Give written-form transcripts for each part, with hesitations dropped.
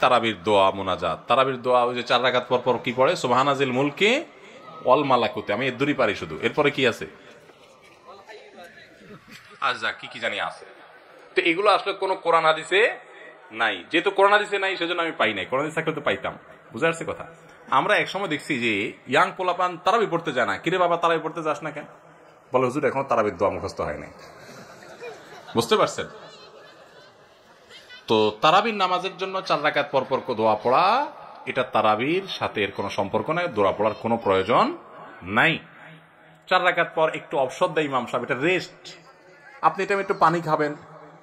তারাবির দোয়া মুনাজাত। তারাবির দোয়া ওই যে 4 রাকাত পর পর কি পড়ে, সুবহানাজিল মুলকি ওয়াল মালাকুতি, আমি এর দূরই পারি শুধু। এরপরে কি আছে, আচ্ছা কি কি জানি আছে। তো এগুলো আসলে কোন কোরআন হাদিসে নাই, যেহেতু কোরআন হাদিসে নাই সেজন্য আমি পাই নাই। কোরআন হাদিস থাকলে তো পাইতাম। বুঝা যাচ্ছে কথা? আমরা একসময় দেখছি যে ইয়াং পোলাপান তারাবি পড়তে যায় না। কিরে বাবা তারাবি পড়তে যাস না কেন? বলে হুজুর এখনো তারাবির দোয়া মুখস্থ হয় নাই। বুঝতে পারছেন? তো তারাবির নামাজের জন্য 4 রাকাত পর পর দোয়া পড়া, এটা তারাবির সাথে এর কোনো সম্পর্ক নাই, দোয়া পড়ার কোনো প্রয়োজন নাই। 4 রাকাত পর একটু অবসর দেয় ইমাম সাহেব, এটা রেস্ট। আপনি এটা একটু পানি খাবেন,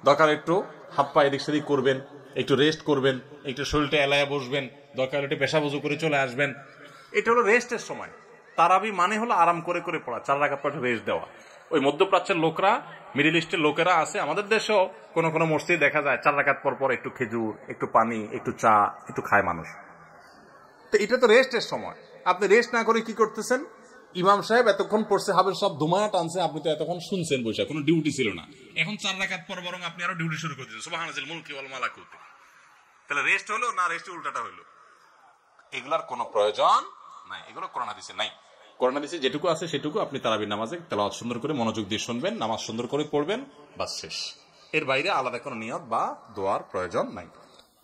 দরকার একটু হাত পা এদিক সেদিক করবেন, একটু রেস্ট করবেন, একটু শরীরটা এলায়া বসবেন, দরকার একটু পেশা বজু করে চলে আসবেন। এটা হলো রেস্টের সময়। তারাবি মানে হলো আরাম করে করে পড়া, 4 রাকাত পর রেস্ট দেওয়া। ওই মধ্যপ্রাচ্যের লোকরা, মিডিল ইস্টের লোকেরা আছে, আমাদের দেশেও কোনো কোনো মসজিদে দেখা যায় 4 রাকাত পর পর একটু খেজুর, একটু পানি, একটু চা, একটু খায় মানুষ। তো এটা তো রেস্টের সময়। আপনি রেস্ট না করে কি করতেছেন? ইমাম সাহেব এতক্ষণ পড়ছে, হাবের সব ধুমায়া টানছে, আপনি তো এতক্ষণ শুনছেন বসে, কোনো ডিউটি ছিল না। এখন 4 রাকাত পর বরং আপনি আরো ডিউটি শুরু করে দিচ্ছেন, সুবহানাল্লাহিল মুলকি ওয়াল মালাকুতি। তাহলে রেস্ট হলো না, রেস্টের উল্টাটা হলো? এগুলার কোনো প্রয়োজন নাই, এগুলো কোরআন হাদিসে নাই। কোরআন হাদিসে যেটুকু আছে সেটুকু আপনি তারাবির নামাজে তেলাওয়াত সুন্দর করে মনোযোগ দিয়ে শুনবেন, নামাজ সুন্দর করে পড়বেন, বাস শেষ। এর বাইরে আলাদা কোনো নিয়ত বা দোয়ার প্রয়োজন নাই।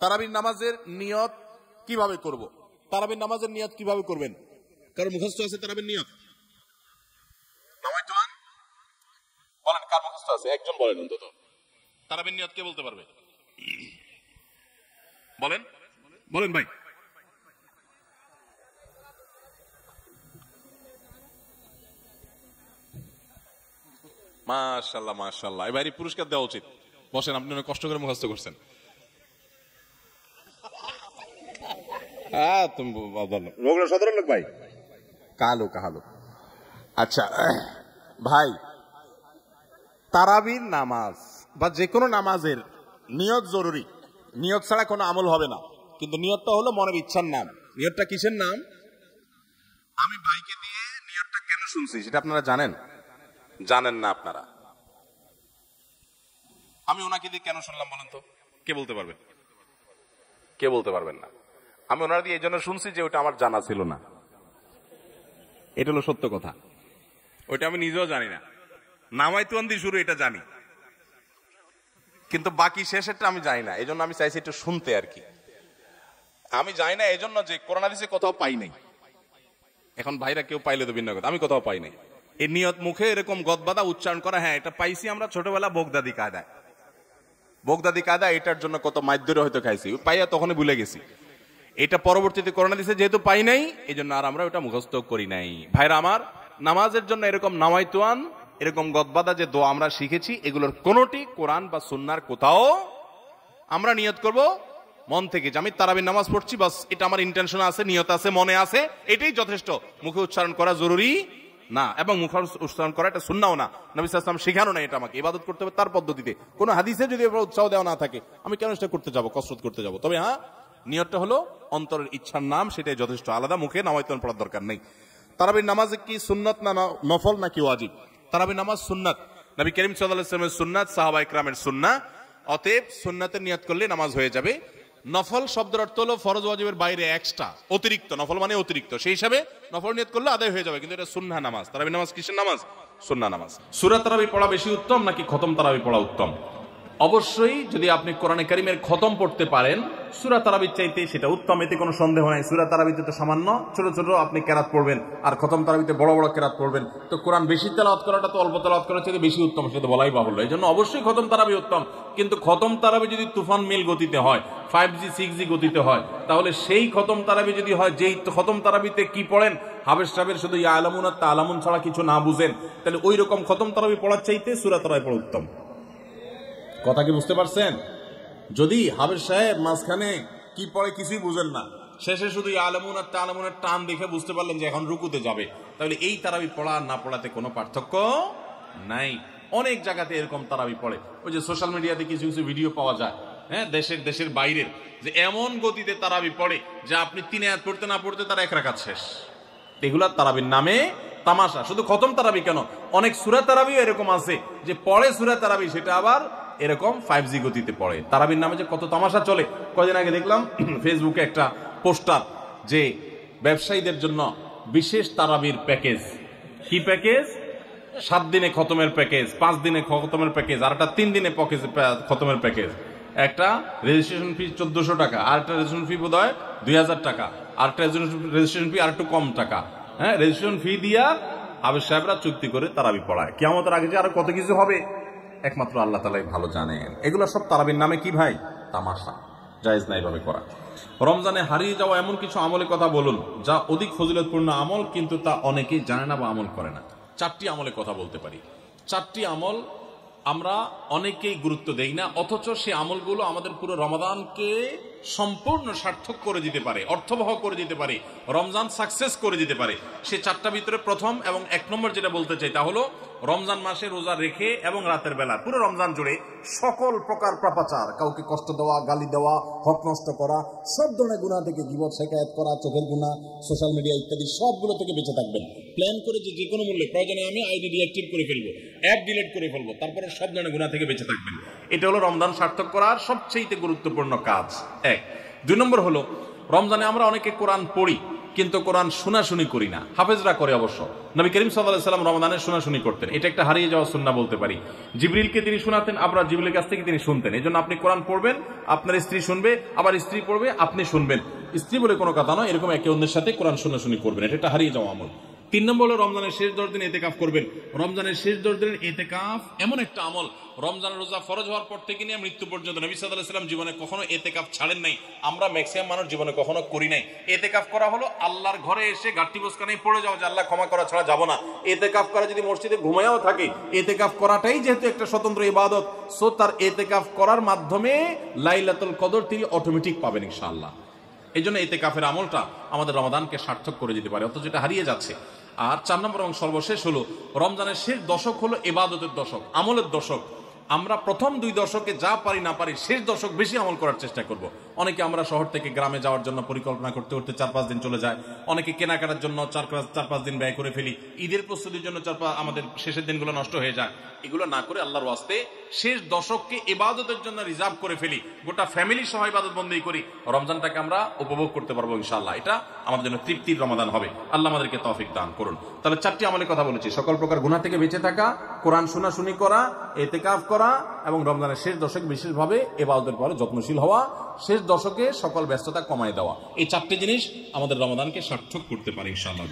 তারাবির নামাজের নিয়ত কিভাবে করব? তারাবির নামাজের নিয়ত কিভাবে করবেন? কারো মুখস্থ আছে তারাবির নিয়ত? বলেন কার মুখস্থ আছে? একজন বলেন অন্তত। তারাবির নিয়ত কে বলতে পারবে? বলেন বলেন ভাই। মাশাআল্লাহ মাশাআল্লাহ, এবারে পুরস্কার দেওয়া উচিত। বসেন, আপনি অনেক কষ্ট করে মুখস্থ করছেন। তুমি রোগলা 17 লোক ভাই, কালো কালো। আচ্ছা ভাই, তারাবির নামাজ বা যে কোনো নামাজের নিয়ত জরুরি। নিয়ত ছাড়া কোনো আমল হবে না। কিন্তু নিয়তটা হলো মনের ইচ্ছার নাম। নিয়তটা কিসের নাম? আমি ভাইকে দিয়ে নিয়তটা কেন শুনছি সেটা আপনারা জানেন? জানেন না আপনারা? আমি ওনাকে দিয়ে কেন শুনলাম বলেন তো? কে বলতে পারবেন? কে বলতে পারবেন না? আমি ওনার দিয়ে এই জন্য শুনছি যে ওটা আমার জানা ছিল না। এটা হলো সত্য কথা। ওইটা আমি নিজেও জানি না। নামাইতুয়ান দিয়ে শুরু এটা জানি, কিন্তু বাকি শেষেরটা আমি জানি না। এই জন্য আমি চাইছি একটু শুনতে আর কি। আমি জানি না এই জন্য যে কোরআন হাদিসে কোথাও পাই নাই। এখন ভাইরা কেউ পাইলে তো ভিন্ন কথা, আমি কোথাও পাই নাই। এই নিয়ত মুখে এরকম গদবাদা উচ্চারণ করা, হ্যাঁ এটা পাইছি আমরা ছোটবেলা বোগদাদি কায়দায়। বোগদাদি কায়দা এটার জন্য কত মাইদ্যরে হয়তো খাইছি, পাইয়া তখনই ভুলে গেছি। এটা পরবর্তীতে কোরআন হাদিসে যেহেতু পাই নাই, এই জন্য আর আমরা ওটা মুখস্থ করি নাই। ভাইরা আমার, নামাজের জন্য এরকম নামাইতুয়ান, এরকম গদবাদা যে দোয়া আমরা শিখেছি, এগুলোর কোনোটি কোরআন বা সুন্নাহর কোথাও আমরা নিয়ত করব মন থেকে যে আমি তারাবির নামাজ পড়ছি, বাস এটা আমার ইন্টেনশন আছে, নিয়ত আছে, মনে আছে, এটাই যথেষ্ট। মুখে উচ্চারণ করা জরুরি না, এবং মুখে উচ্চারণ করা এটা সুন্নাহও না। নবী সাল্লাল্লাহু আলাইহি ওয়াসাল্লাম শেখানো না। এটা আমাকে ইবাদত করতে হবে তার পদ্ধতিতে। কোনো হাদিসে যদি উৎসাহ দেওয়া না থাকে, আমি কেন সেটা করতে যাব, কসরত করতে যাব? তবে হ্যাঁ, নিয়তটা হলো অন্তরের ইচ্ছার নাম, সেটাই যথেষ্ট। আলাদা মুখে নামাইতুয়ান পড়ার দরকার নেই। তারাবির নামাজ কি সুন্নাত না নফল নাকি ওয়াজিব? তারাবির নামাজ সুন্নাত। নবী করিম সাল্লাল্লাহু আলাইহি ওয়াসাল্লামের সুন্নাত, সাহাবায়ে কেরামের সুন্নাহ। অতএব সুন্নাতের নিয়ত করলে নামাজ হয়ে যাবে। নফল শব্দের অর্থ হলো ফরজ ওয়াজিবের বাইরে এক্সট্রা, অতিরিক্ত। নফল মানে অতিরিক্ত, সেই হিসাবে নফল নিয়ত করলে আদায় হয়ে যাবে, কিন্তু এটা সুন্নাহ নামাজ। তারাবির নামাজ কিসের নামাজ? সুন্নাহ নামাজ। সূরা তারাবি পড়া বেশি উত্তম নাকি খতম তারাবি পড়া উত্তম? অবশ্যই যদি আপনি কোরআনে কারীমের খতম পড়তে পারেন, সূরা তারাবির চাইতে সেটা উত্তম, এতে কোনো সন্দেহ নাই। সূরা তারাবিতে তো সামান্য ছোট ছোট আপনি কেরাত পড়বেন, আর খতম তারাবিতে বড় বড় কেরাত পড়বেন। তো কোরআন বেশি তেলাওয়াত করাটা তো অল্প তেলাওয়াত করার চাইতে বেশি উত্তম, সেটা বলাই বাহুল্য। এই জন্য অবশ্যই খতম তারাবি উত্তম। কিন্তু খতম তারাবি যদি তুফান মিল গতিতে হয়, 5G 6G গতিতে হয়, তাহলে সেই খতম তারাবি যদি হয়, যেই খতম তারাবিতে কি পড়েন, হাবেশ সাহেবের শুধু ইয়া আলামুন আর তালামুন ছাড়া কিছু না বুঝেন, তাহলে ওই রকম খতম তারাবি পড়ার চাইতে সূরা তারাবি পড়া উত্তম। কথা কি বুঝতে পারছেন? যদি হাবেশ সাহেব মাঝখানে কি পড়ে কিছুই বুঝেন না, শেষে শুধু আলামুন আর তালামুনের টান দেখে বুঝতে পারলেন যে এখন রুকুতে যাবে, তাহলে এই তারাবি পড়া না পড়াতে কোনো পার্থক্য নাই। অনেক জায়গাতে এরকম তারাবি পড়ে, ওই যে সোশ্যাল মিডিয়াতে কিছু কিছু ভিডিও পাওয়া যায়, হ্যাঁ, দেশের বাইরের, যে এমন গতিতে তারাবি পড়ে যে আপনি 3 আয়াত পড়তে না পড়তে তার 1 রাকাত শেষ। এগুলা তারাবির নামে তামাশা। শুধু খতম তারাবি কেন, অনেক সূরা তারাবিও এরকম আছে যে পড়ে সূরা তারাবি, সেটা আবার এরকম 5G গতিতে পড়ে। তারাবির নামে যে কত তামাশা চলে। কয়দিন আগে দেখলাম ফেসবুকে একটা পোস্টার যে ব্যবসায়ীদের জন্য বিশেষ তারাবির প্যাকেজ। কি প্যাকেজ? 7 দিনে খতমের প্যাকেজ, 5 দিনে খতমের প্যাকেজ, আর একটা 3 দিনে খতমের প্যাকেজ। একটা রেজিস্ট্রেশন ফি 1400 টাকা, আর একটা রেজিস্ট্রেশন ফি বোধ হয় 2000 টাকা, আর একটা রেজিস্ট্রেশন ফি আর একটু কম টাকা। হ্যাঁ, রেজিস্ট্রেশন ফি দিয়া হাফেজ সাহেবরা চুক্তি করে তারাবি পড়ায়। কিয়ামতের আগে যে আরো কত কিছু হবে একমাত্র আল্লাহ তাআলাই ভালো জানেন। এগুলো সব তারাবির নামে কি ভাই? তামাশা, জায়েজ নাই ভাবে করা। রমজানে হারিয়ে যাওয়া এমন কিছু আমলের কথা বলুন যা অধিক ফজিলতপূর্ণ আমল, কিন্তু তা অনেকেই জানে না বা আমল করে না। 4টি আমলের কথা বলতে পারি। 4টি আমল আমরা অনেকেই গুরুত্ব দেই না, অথচ সে আমলগুলো আমাদের পুরো রমাদানকে সম্পূর্ণ সার্থক করে দিতে পারে, অর্থবহ করে দিতে পারে, রমজান সাকসেস করে দিতে পারে। সে 4টা ভিতরে প্রথম এবং 1 নম্বর যেটা বলতে চাই তা হলো রমজান মাসে রোজা রেখে এবং রাতের বেলা পুরো রমজান জুড়ে সকল প্রকার পাপাচার, কাউকে কষ্ট দেওয়া, গালি দেওয়া, হক নষ্ট করা, সব ধরনের গুনাহ থেকে, গীবত, শিকায়াত করা, চোখের গুনাহ, সোশ্যাল মিডিয়া ইত্যাদি সবগুলো থেকে বেঁচে থাকবেন। প্ল্যান করে যে কোনো মূল্যে প্রয়োজনে আমি আইডি ডিঅ্যাক্টিভ করে ফেলবো, অ্যাপ ডিলিট করে ফেলবো, তারপরে সব ধরনের গুনাহ থেকে বেঁচে থাকবেন। এটা হলো রমজান সার্থক করার সবচেয়ে গুরুত্বপূর্ণ কাজ। 1। 2 নম্বর হলো রমজানে আমরা অনেকে কোরআন পড়ি কিন্তু কোরআন শোনাশুনি করি না। হাফেজরা করে অবশ্য। নবী করিম সাল্লাল্লাহু আলাইহি সাল্লাম রমাদানে শোনাশুনি করতেন। এটা একটা হারিয়ে যাওয়া সুন্নাহ বলতে পারি। জিবরিলকে তিনি শোনাতেন, আবার জিবরিলের কাছ থেকে তিনি শুনতেন। এজন্য আপনি কোরআন পড়বেন, আপনার স্ত্রী শুনবে, আবার স্ত্রী পড়বে, আপনি শুনবেন। স্ত্রী বলে কোনো কথা নয়, এরকম একে অন্যের সাথে কোরআন শোনাশুনি করবেন। এটা একটা হারিয়ে যাওয়া আমল। 3 নম্বর হলো রমজানের শেষ 10 দিন ইতিকাফ করবেন। রমজানের শেষ 10 দিনের ইতিকাফ এমন একটা আমল, রমজান রোজা ফরজ হওয়ার পর থেকে নিয়ে মৃত্যু পর্যন্ত নবী সাল্লাল্লাহু আলাইহি ওয়াসাল্লাম জীবনে কখনো ইতিকাফ ছাড়েন নাই। আমরা ম্যাক্সিমাম মানুষ জীবনে কখনো করি নাই। ইতিকাফ করা হলো আল্লাহর ঘরে এসে গাঁটটি বসকানেই পড়ে যাও যে আল্লাহ ক্ষমা করা ছাড়া যাব না। ইতিকাফ করা যদি মসজিদে ঘুমায়ও থাকে, ইতিকাফ করাটাই যেহেতু একটা স্বতন্ত্র ইবাদত, সো তার ইতিকাফ করার মাধ্যমে লাইলাতুল কদর তিনি অটোমেটিক পাবেন ইনশাআল্লাহ। এই জন্য ইতিকাফের আমলটা আমাদের রমাদানকে সার্থক করে দিতে পারে, অথচ এটা হারিয়ে যাচ্ছে। আর 4 নম্বর এবং সর্বশেষ হলো রমজানের শেষ দশক হলো ইবাদতের দশক, আমলের দশক। আমরা প্রথম 2 দশকে যা পারি না পারি, শেষ দশক বেশি আমল করার চেষ্টা করব। অনেকে আমরা শহর থেকে গ্রামে যাওয়ার জন্য পরিকল্পনা করতে করতে 4-5 দিন চলে যায়। অনেকে কেনাকাটার জন্য 4-5 দিন ব্যয় করে ফেলি। ঈদের প্রস্তুতির জন্য আমাদের শেষের দিনগুলো নষ্ট হয়ে যায়। এগুলো না করে আল্লাহর ওয়াস্তে শেষ দশককে ইবাদতের জন্য রিজার্ভ করে ফেলি, গোটা ফ্যামিলি সহ ইবাদত বন্দেগী করি, রমজানটাকে আমরা উপভোগ করতে পারবো ইনশাআল্লাহ। এটা আমাদের জন্য তৃপ্তির রমাদান হবে। আল্লাহ আমাদেরকে তৌফিক দান করুন। তাহলে 4টি আমলের কথা বলেছি, সকল প্রকার গুনাহ থেকে বেঁচে থাকা, কোরআন শোনাশুনি করা, ইতিকাফ করা এবং রমজানের শেষ দশক বিশেষভাবে ইবাদতের পরে যত্নশীল হওয়া, শেষ দশকে সকল ব্যস্ততা কমায় দেওয়া। এই 4টি জিনিস আমাদের রমাদানকে সার্থক করতে পারে ইনশাআল্লাহ।